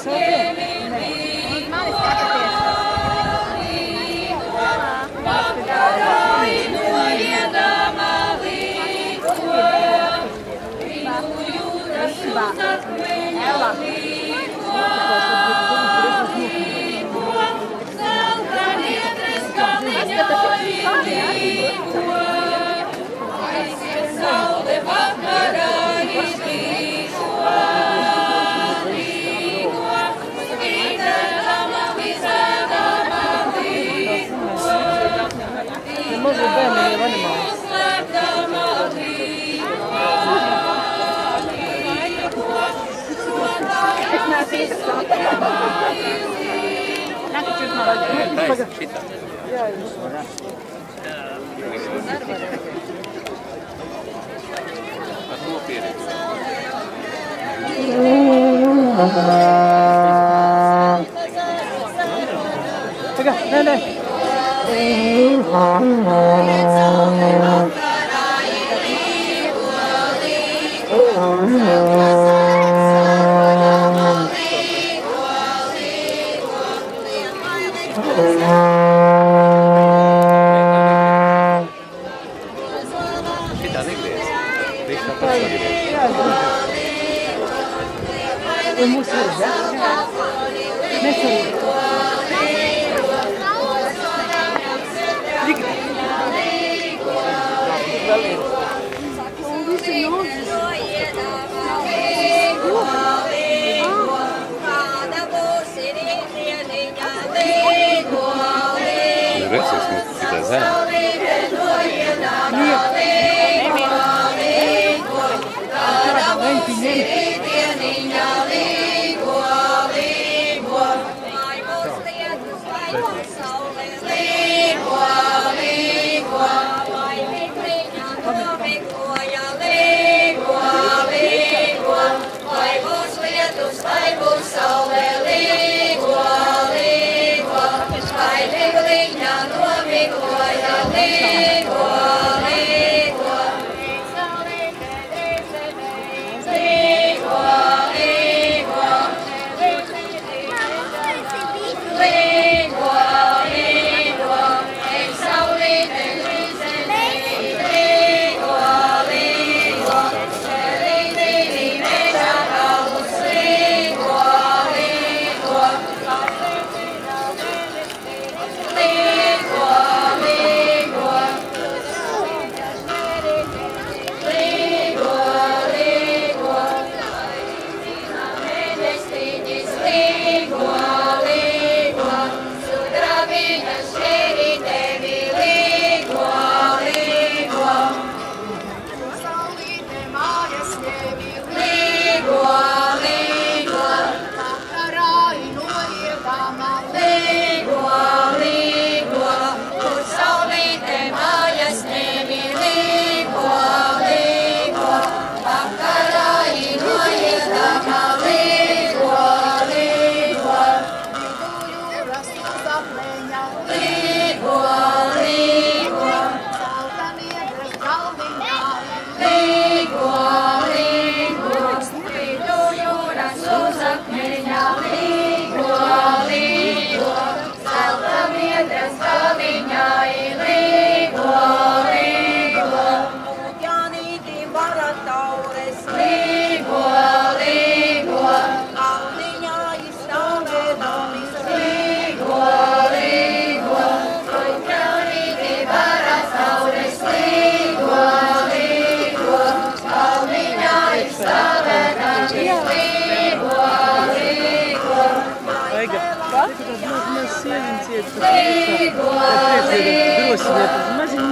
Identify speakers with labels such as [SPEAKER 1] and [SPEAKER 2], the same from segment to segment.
[SPEAKER 1] Uz mani skatāties.
[SPEAKER 2] Może będę, nie będę miał. Czekaj, nie, nie.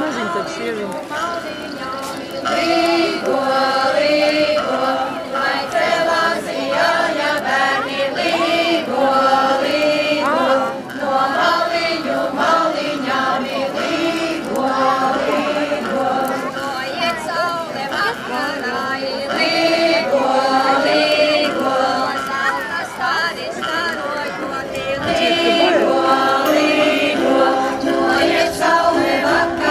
[SPEAKER 2] Maziņ, tad sieviņi.
[SPEAKER 3] Saule vakar.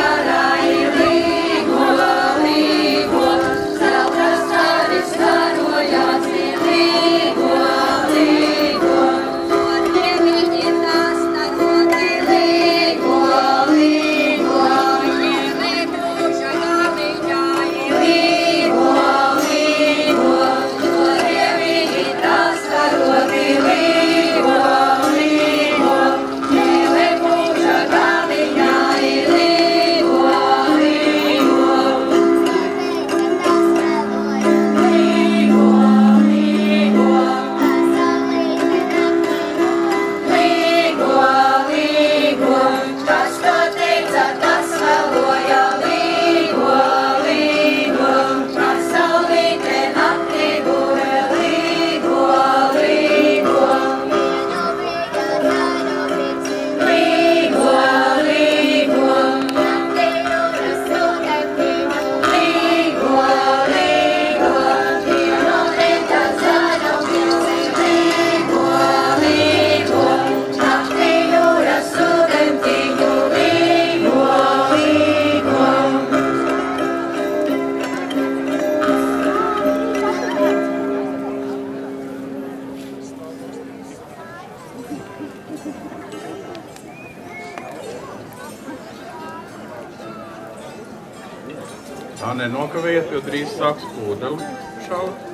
[SPEAKER 3] Tā nenokavējiet, jo drīz sāks pūdeli šaut.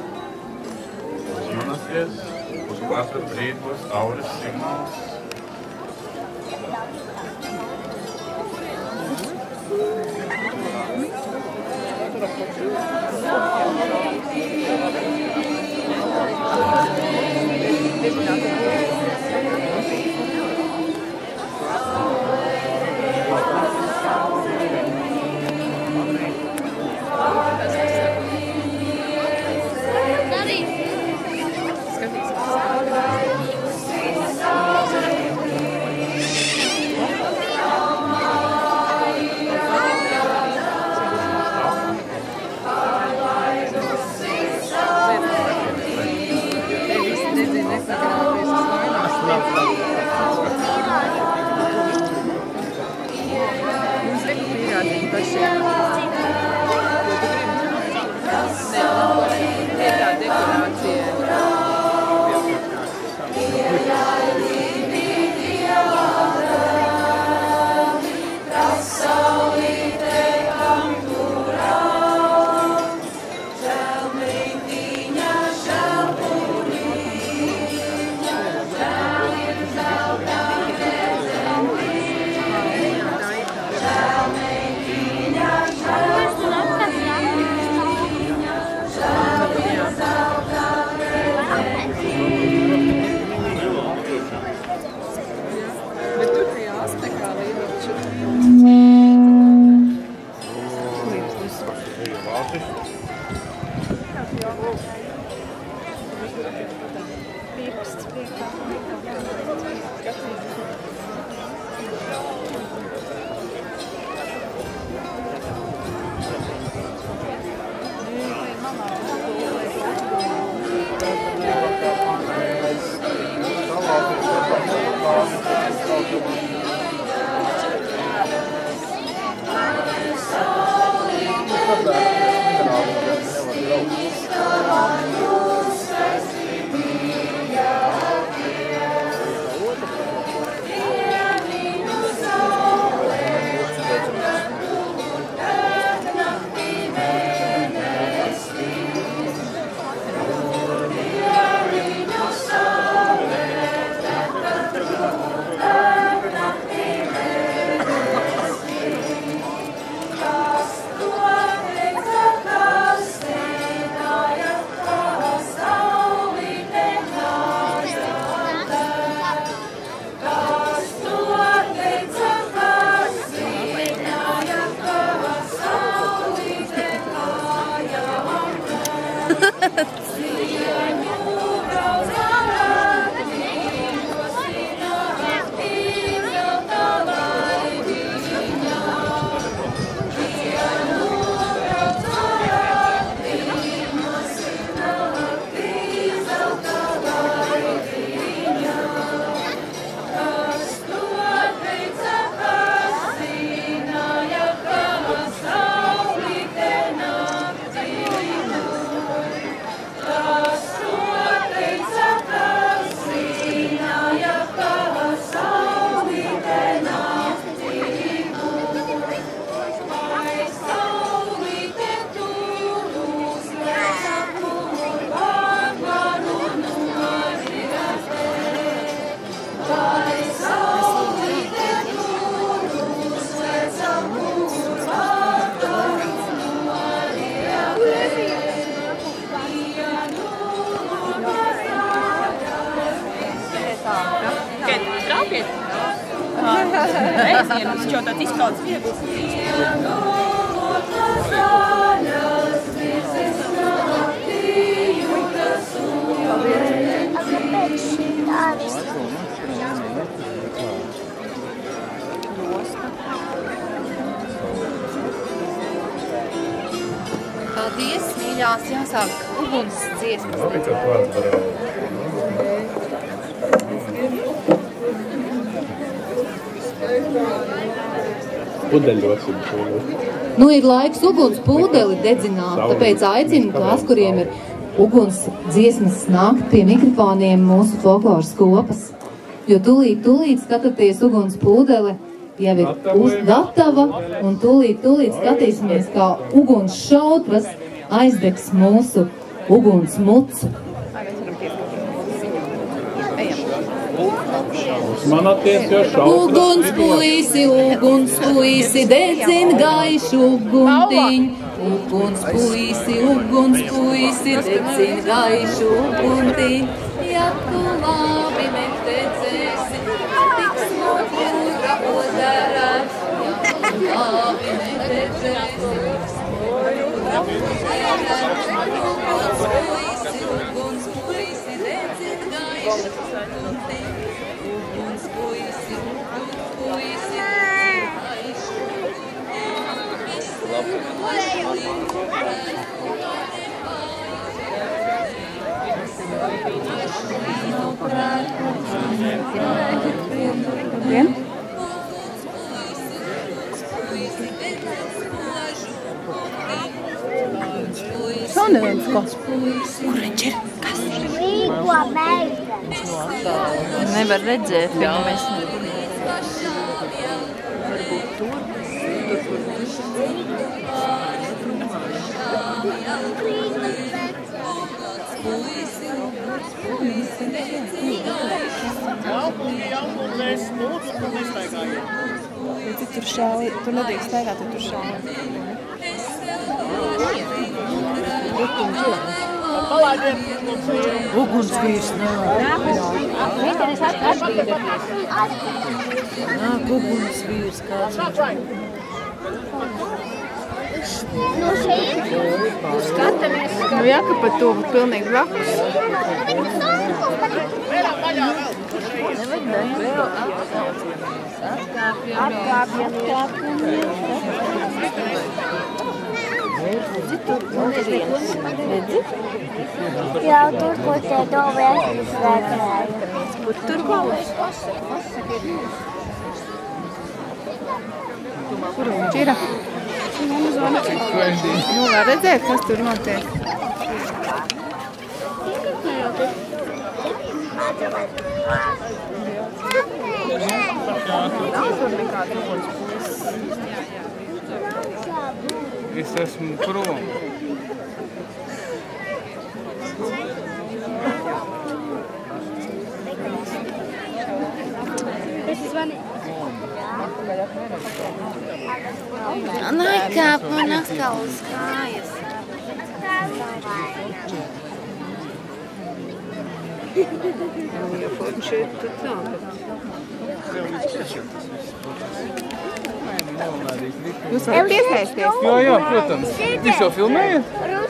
[SPEAKER 3] Uzmanieties, uz katru brīdi būs auras signāls.
[SPEAKER 1] Reizienus, jo tāds izpaudas viegls.
[SPEAKER 4] Paldies, mīļās, jāsāk uguns dziesmas.
[SPEAKER 3] Pudeļosim šodien.
[SPEAKER 4] Nu, ir laiks uguns pūdeli dedzināt, tāpēc aicinu tās, kuriem ir uguns dziesmas nākt pie mikrofoniem mūsu folkloras kopas. jo tūlīt skatāties uguns pūdele jau ir gatava, un tūlīt skatīsimies, kā uguns šautras aizdegs mūsu uguns mucu. Uguns puisi, dedzin gaišu uguntiņu. Uguns puisi, dedzin gaišu uguntiņu. Ja tu labi nededzēsi, tik smogura odarās. Ja tu labi nededzēsi, tik smogura odarās. Uguns puisi, dedzin gaišu uguntiņu.
[SPEAKER 1] Sonēns, kas? Kur viņš ir? Kas?
[SPEAKER 5] Rīko meita.
[SPEAKER 1] Nevar redzēt, jo mēs tur šāli, tu nedrīkst staigāt, ja tur šāli.
[SPEAKER 2] Uguns vīrs nāk. Nāk uguns vīrs kāds.
[SPEAKER 5] Nu šeit? Skatāmies.
[SPEAKER 1] Nu jā, ka pat tu pilnīgi blakus.
[SPEAKER 5] Jau tur, kur te dovēs uzvētēja.
[SPEAKER 1] Kur tur galvas? Kur viņš ir? Nu, var redzēt, kas tur notiek. Nav tur nekāds uguns puisis.
[SPEAKER 3] Es esmu prom.
[SPEAKER 5] Laikāp man atkal uz kājas.
[SPEAKER 1] Jūs varat piesaisties?
[SPEAKER 3] Jā, protams. Jūs jau filmējat?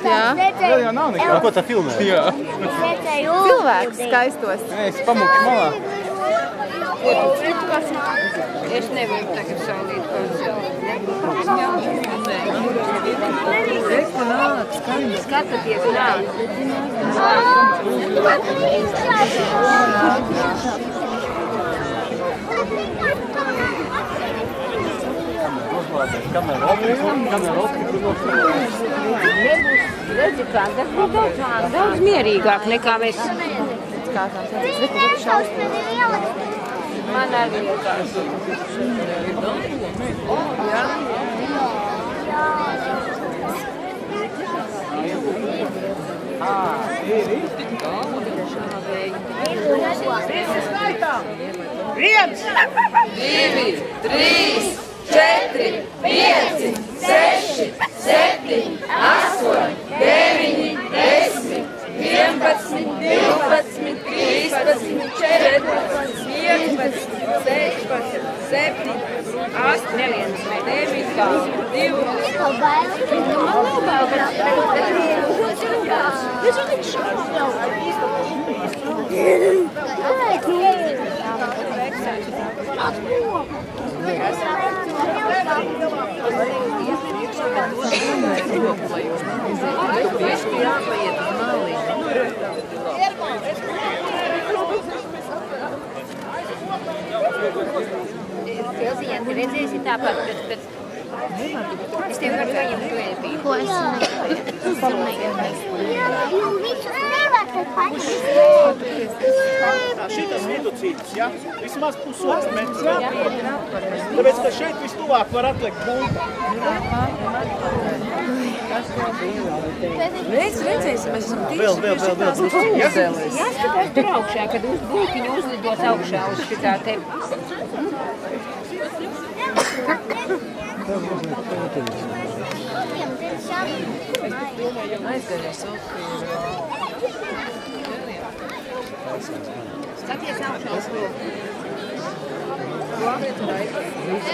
[SPEAKER 1] Jā.
[SPEAKER 3] Vēl jau nav nekā.
[SPEAKER 2] Ko tā filmē?
[SPEAKER 3] Jā.
[SPEAKER 1] Cilvēks skaistos.
[SPEAKER 3] Nē, es pamūku malā.
[SPEAKER 1] Es nevaru tagad saulīt Skatāties, nāk. Daudz mierīgāk nekā mēs skatām. Man arī liekas. Viens, 2, 3, 4, 5, 6, 7, 8, 9, 10, 11, 12, 13, 14, 15, 16, 17, 18, 19, Pilsēņā redzēsi tāpat, kad
[SPEAKER 6] Es tev varu paņemt klēpī.
[SPEAKER 5] Ko es Jūs visu nevarat paņemt.
[SPEAKER 7] Šitas viducītis, ja? Vismaz pusotrs metrs. Tāpēc, ka šeit vistuvāk var atlikt bunta.
[SPEAKER 1] Reiz redzēsim, mēs esam tīši.
[SPEAKER 7] Vēl drusciņi, ja?
[SPEAKER 6] Jāskatās tur augšā, kad uz būtiņu uzlidos augšā uz šitā te.
[SPEAKER 1] Aizgājies,
[SPEAKER 6] Skaties augšā uz roku.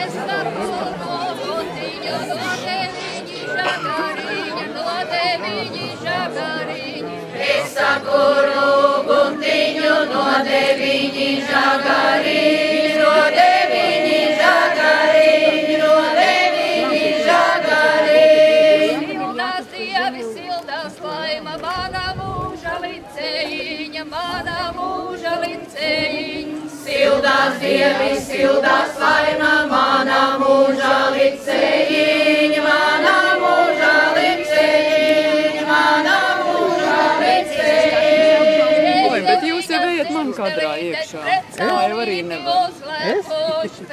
[SPEAKER 8] Es saku no būtiņu, no deviņi žagariņi, no deviņi žagariņi. Es saku no būtiņu, no deviņi žagariņi, no deviņi žagariņi, no deviņi žagariņi. Sildās dievi, sildās laima, mana mūža licejiņa, mana mūža licejiņa. Sildās dievi, sildās laima, mana mūža licejiņa, mana mūža licejiņa, mana mūža licejiņa.
[SPEAKER 1] Oi, bet jūs jau ejat man kadrā iekšā. Jā, jau arī nevar.
[SPEAKER 8] Es?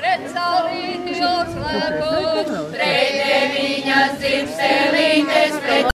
[SPEAKER 8] Pret deviņas dzimstēlītes, pret